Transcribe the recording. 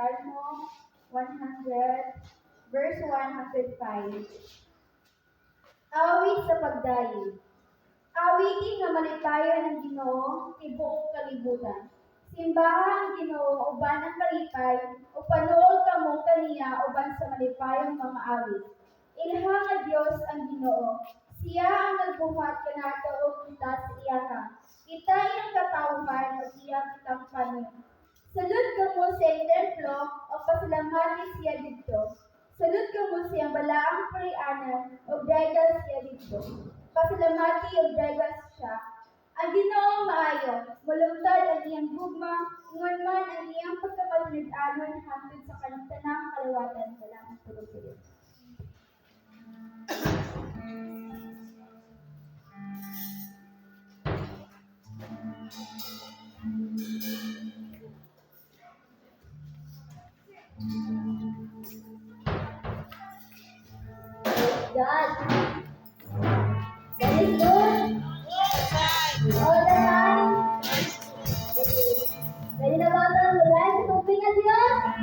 Salmo 100, verse 105. Awit sa pagdayi. Awitin nga malitayon ng Ginoo tibuok kalibutan. Simbahan ang Ginoo uban ang kalipay, o panuol kamo kaniya uban sa malipayong mga awit. Ilha nga Dios ang Ginoo. Siya ang nagbuhat kanato og kita sa iya ka. Kita iyang katawhan o iyang kitang panin. Salud kamo sa iyang templo o pasalamati siya dito. Salud kamo sa iyang balaang parianan o daygal siya dito. Pasalamati o daygal siya. Ang Ginoo maayo, malungtad ang iyang gugma, ngon man ang iyang pagkapatulid-anon hangtod sa kanang kalawatan. Salamat tuloy. God. Very good. All the time. Ready na ba ito? Wala sa tubig na Diyos?